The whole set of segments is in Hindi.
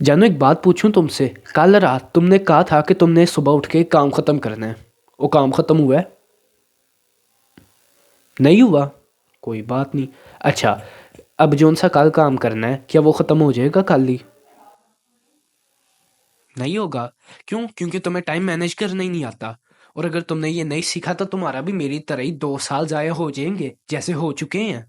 जानू एक बात पूछूं तुमसे। कल रात तुमने कहा था कि तुमने सुबह उठ के काम खत्म करना है। वो काम खत्म हुआ है? नहीं हुआ? कोई बात नहीं। अच्छा, अब जोन सा कल काम करना है क्या वो खत्म हो जाएगा कल ही? नहीं होगा। क्यों? क्योंकि तुम्हें टाइम मैनेज करना ही नहीं आता। और अगर तुमने ये नहीं सीखा तो तुम्हारा भी मेरी तरह ही 2 साल जाया हो जाएंगे जैसे हो चुके हैं।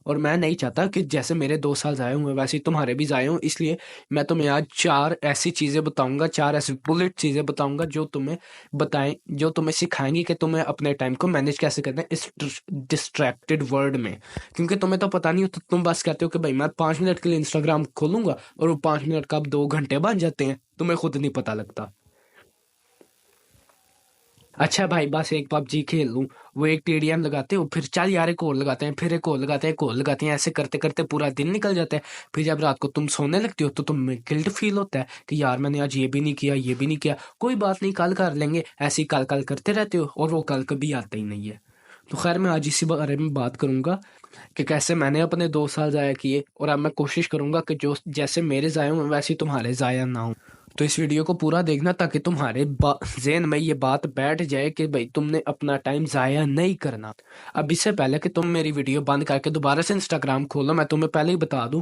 और मैं नहीं चाहता कि जैसे मेरे 2 साल ज़ाया हुए वैसे ही तुम्हारे भी ज़ाया हों। इसलिए मैं तुम्हें आज 4 ऐसी चीज़ें बताऊंगा, 4 ऐसी बुलेट चीज़ें बताऊंगा जो तुम्हें बताएं, जो तुम्हें सिखाएंगी कि तुम्हें अपने टाइम को मैनेज कैसे करना है इस डिस्ट्रैक्टेड वर्ल्ड में। क्योंकि तुम्हें तो पता नहीं होता, तुम बस कहते हो कि भाई मैं 5 मिनट के लिए इंस्टाग्राम खोलूंगा और वो 5 मिनट का अब 2 घंटे बन जाते हैं, तुम्हें खुद नहीं पता लगता। अच्छा भाई, बस एक पबजी खेल लूं, वो एक टीडीएम लगाते हो, फिर चल यार एक और लगाते हैं, फिर एक और लगाते हैं, एक और लगाते हैं, ऐसे करते करते पूरा दिन निकल जाता है। फिर जब रात को तुम सोने लगते हो तो तुम्हें गिल्ट फील होता है कि यार मैंने आज ये भी नहीं किया, ये भी नहीं किया। कोई बात नहीं, कल कर लेंगे, ऐसे ही कल कल करते रहते हो और वो कल कभी आता ही नहीं है। तो खैर, मैं आज इसी बारे में बात करूंगा कि कैसे मैंने अपने 2 साल ज़ाया किए, और अब मैं कोशिश करूंगा कि जो जैसे मेरे ज़ाया हुए वैसे ही तुम्हारे ज़ाया ना हो। तो इस वीडियो को पूरा देखना ताकि तुम्हारे ज़हन में ये बात बैठ जाए कि भाई तुमने अपना टाइम ज़ाया नहीं करना। अब इससे पहले कि तुम मेरी वीडियो बंद करके दोबारा से इंस्टाग्राम खोलो, मैं तुम्हें पहले ही बता दूं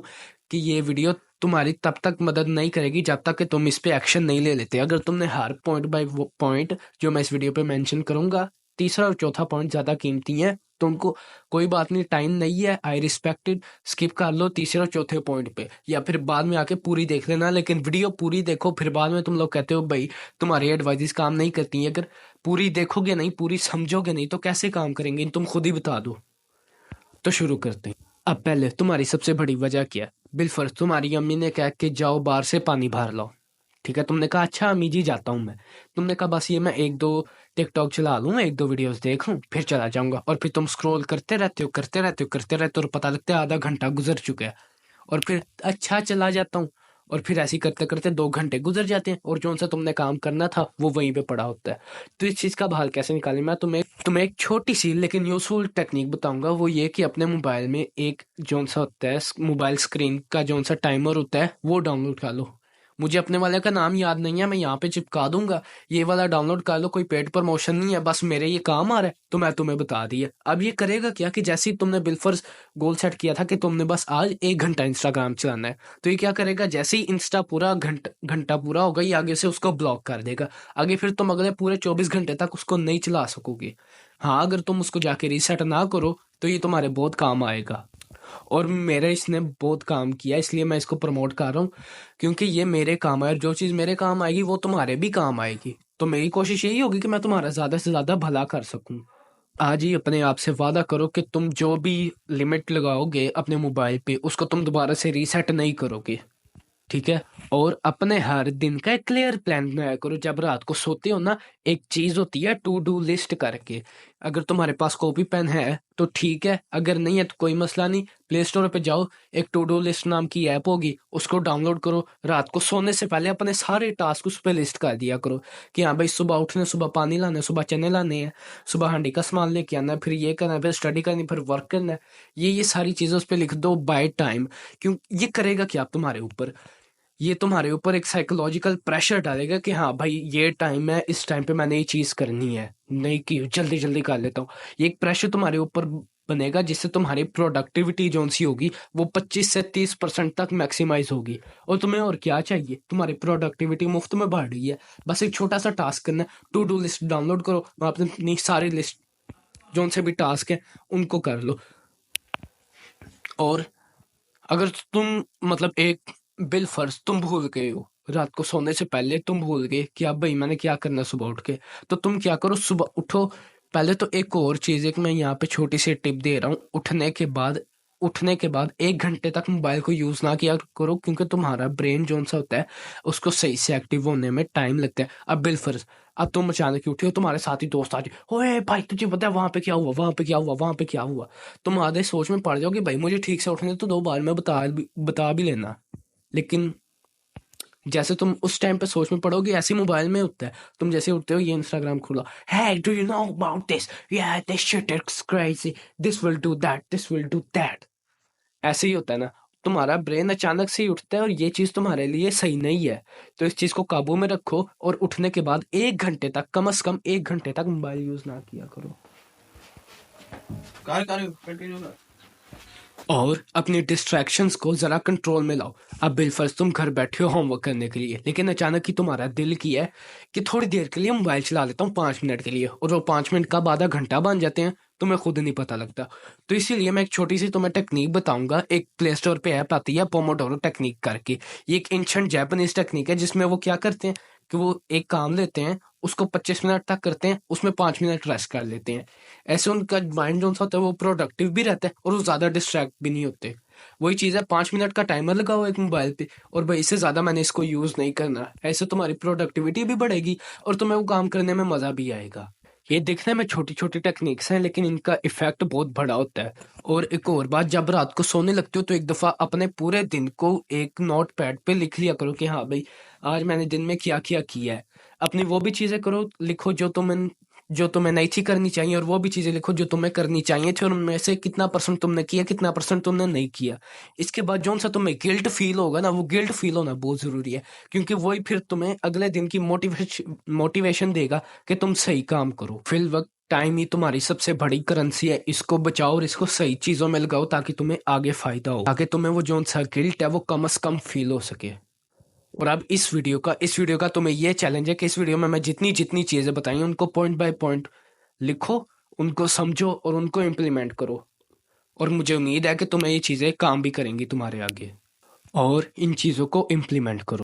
कि ये वीडियो तुम्हारी तब तक मदद नहीं करेगी जब तक कि तुम इस पे एक्शन नहीं ले लेते। अगर तुमने हर पॉइंट बाय पॉइंट जो मैं इस वीडियो पे मेंशन करूंगा, तीसरा और चौथा पॉइंट ज़्यादा कीमती है, तो उनको कोई बात नहीं, टाइम नहीं है, आई रिस्पेक्टेड, स्किप कर लो तीसरे और चौथे पॉइंट पे, या फिर बाद में आके पूरी देख लेना। लेकिन वीडियो पूरी देखो, फिर बाद में तुम लोग कहते हो भाई तुम्हारी एडवाइस काम नहीं करती है। अगर पूरी देखोगे नहीं, पूरी समझोगे नहीं, तो कैसे काम करेंगे तुम खुद ही बता दो। तो शुरू करते हैं। अब पहले तुम्हारी सबसे बड़ी वजह क्या है? बिलफर्ज तुम्हारी अम्मी ने कहा कि जाओ बाहर से पानी भर लो। ठीक है, तुमने कहा अच्छा अम्मी जी जाता हूँ मैं। तुमने कहा बस ये मैं एक दो टिकटॉक चला लूँ, एक दो वीडियोस देख लूँ, फिर चला जाऊंगा। और फिर तुम स्क्रॉल करते रहते हो, करते रहते हो, करते रहते हो, और पता लगता है आधा घंटा गुजर चुका है। और फिर अच्छा चला जाता हूँ, और फिर ऐसे ही करते करते 2 घंटे गुजर जाते हैं, और जौन सा तुमने काम करना था वो वहीं पे पड़ा होता है। तो इस चीज़ का हल कैसे निकालें? मैं तुम्हें एक छोटी सी लेकिन यूजफुल टेक्निक बताऊंगा। वो ये कि अपने मोबाइल में एक जौन सा होता है मोबाइल स्क्रीन का जौन सा टाइमर होता है वो डाउनलोड कर लो। मुझे अपने वाले का नाम याद नहीं है, मैं यहाँ पे चिपका दूंगा। ये वाला डाउनलोड कर लो, कोई पेड प्रमोशन नहीं है, बस मेरे ये काम आ रहा है तो मैं तुम्हें बता दिया। अब ये करेगा क्या कि जैसे ही तुमने बिलफर्ज गोल सेट किया था कि तुमने बस आज 1 घंटा इंस्टाग्राम चलाना है, तो ये क्या करेगा, जैसे ही इंस्टा पूरा घंटा घंटा पूरा होगा ये आगे से उसको ब्लॉक कर देगा। आगे फिर तुम अगले पूरे 24 घंटे तक उसको नहीं चला सकोगे। हाँ, अगर तुम उसको जाके रीसेट ना करो तो ये तुम्हारे बहुत काम आएगा। और मेरे इसने बहुत काम किया, इसलिए मैं इसको प्रमोट कर रहा हूँ, क्योंकि ये मेरे काम आए, और जो चीज़ मेरे काम आएगी वो तुम्हारे भी काम आएगी। तो मेरी कोशिश यही होगी कि मैं तुम्हारा ज़्यादा से ज़्यादा भला कर सकूँ। आज ही अपने आप से वादा करो कि तुम जो भी लिमिट लगाओगे अपने मोबाइल पे उसको तुम दोबारा से रीसेट नहीं करोगे। ठीक है? और अपने हर दिन का एक क्लियर प्लान बनाया करो। जब रात को सोते हो ना, एक चीज होती है टू डू लिस्ट करके। अगर तुम्हारे पास कॉपी पेन है तो ठीक है, अगर नहीं है तो कोई मसला नहीं, प्ले स्टोर पे जाओ, एक टू डू लिस्ट नाम की ऐप होगी, उसको डाउनलोड करो। रात को सोने से पहले अपने सारे टास्क उस पर लिस्ट कर दिया करो कि हाँ भाई सुबह उठने, सुबह पानी लाना है, सुबह चने लाने हैं, सुबह हांडी का सामान लेके आना है, फिर ये करना है, फिर स्टडी करनी, फिर वर्क करना है। ये सारी चीजें उस पर लिख दो बाय टाइम। क्यों? ये करेगा क्या तुम्हारे ऊपर? ये तुम्हारे ऊपर एक साइकोलॉजिकल प्रेशर डालेगा कि हाँ भाई ये टाइम है, इस टाइम पे मैंने ये चीज करनी है, नहीं की जल्दी जल्दी कर लेता हूँ। ये एक प्रेशर तुम्हारे ऊपर बनेगा जिससे तुम्हारी प्रोडक्टिविटी जो सी होगी वो 25 से 30% तक मैक्सिमाइज होगी। और तुम्हें और क्या चाहिए? तुम्हारी प्रोडक्टिविटी मुफ्त में बढ़ रही है। बस एक छोटा सा टास्क करना है, टू डू लिस्ट डाउनलोड करो, वहां पे अपनी सारी लिस्ट जो से भी टास्क है उनको कर लो। और अगर तुम मतलब एक बिल फर्ज तुम भूल गए हो, रात को सोने से पहले तुम भूल गए कि अब भाई मैंने क्या करना है सुबह उठ के, तो तुम क्या करो, सुबह उठो। पहले तो एक और चीज है कि मैं यहाँ पे छोटी सी टिप दे रहा हूँ, उठने के बाद 1 घंटे तक मोबाइल को यूज ना किया करो, क्योंकि तुम्हारा ब्रेन जो सा होता है उसको सही से एक्टिव होने में टाइम लगता है। अब बिल फर्ज, अब तुम अचानक ही उठे हो, तुम्हारे साथ ही दोस्त आज, ओए भाई तुझे पता है वहां पे क्या हुआ, वहां पे क्या हुआ, वहां पे क्या हुआ। तुम आधे सोच में पड़ जाओगे, भाई मुझे ठीक से उठने तो 2 बार में बता भी लेना। लेकिन जैसे तुम उस टाइम पे सोच में पड़ोगे, ऐसे मोबाइल में होता है। तुम जैसे उठते हो, ये इंस्टाग्राम खोला, है do you know about this, या this shit is crazy, this will do that, this will do that, ऐसे ही होता है ना। तुम्हारा ब्रेन अचानक से ही उठता है और ये चीज तुम्हारे लिए सही नहीं है। तो इस चीज को काबू में रखो और उठने के बाद 1 घंटे तक, कम से कम 1 घंटे तक मोबाइल यूज ना किया करो। कंटिन्यू कर। और अपनी डिस्ट्रैक्शंस को जरा कंट्रोल में लाओ। अब बिलफर्ज तुम घर बैठे हो होमवर्क करने के लिए, लेकिन अचानक ही तुम्हारा दिल किया है कि थोड़ी देर के लिए मोबाइल चला लेता हूँ 5 मिनट के लिए, और वो 5 मिनट कब आधा घंटा बन जाते हैं तुम्हें खुद नहीं पता लगता। तो इसीलिए मैं एक छोटी सी तुम्हें टेक्निक बताऊंगा। एक प्ले स्टोर पे ऐप आती है पोमोडोरो टेक्निक करके। ये एक एंशिएंट जापानीज टेक्निक है जिसमें वो क्या करते हैं कि वो एक काम लेते हैं, उसको 25 मिनट तक करते हैं, उसमें 5 मिनट रेस्ट कर लेते हैं। ऐसे उनका माइंड जो होता है वो प्रोडक्टिव भी रहता है और वो ज्यादा डिस्ट्रैक्ट भी नहीं होते। वही चीज है, 5 मिनट का टाइमर लगाओ एक मोबाइल पे, और भाई इससे ज्यादा मैंने इसको यूज नहीं करना। ऐसे तुम्हारी प्रोडक्टिविटी भी बढ़ेगी और तुम्हें वो काम करने में मजा भी आएगा। ये दिखने में छोटी छोटी टेक्निक्स हैं, लेकिन इनका इफेक्ट बहुत बड़ा होता है। और एक और बात, जब रात को सोने लगते हो तो एक दफा अपने पूरे दिन को एक नोट पैड पे लिख लिया करो कि हाँ भाई आज मैंने दिन में क्या क्या किया है। अपनी वो भी चीजें करो, लिखो जो तुम्हें नहीं थी करनी चाहिए, और वो भी चीजें लिखो जो तुम्हें करनी चाहिए थी, और उनमें से कितना परसेंट तुमने किया, कितना परसेंट तुमने नहीं किया। इसके बाद जो सा तुम्हें गिल्ट फील होगा ना, वो गिल्ट फील होना बहुत जरूरी है, क्योंकि वही फिर तुम्हें अगले दिन की मोटिवेशन देगा कि तुम सही काम करो। फिल वक्त टाइम ही तुम्हारी सबसे बड़ी करेंसी है, इसको बचाओ और इसको सही चीजों में लगाओ ताकि तुम्हें आगे फायदा हो, ताकि तुम्हें वो जो सा गिल्ट है वो कम से कम फील हो सके। और अब इस वीडियो का तुम्हें ये चैलेंज है कि इस वीडियो में मैं जितनी जितनी चीजें बताई उनको पॉइंट बाय पॉइंट लिखो, उनको समझो और उनको इम्प्लीमेंट करो। और मुझे उम्मीद है कि तुम्हें ये चीजें काम भी करेंगी तुम्हारे आगे, और इन चीजों को इम्प्लीमेंट करो।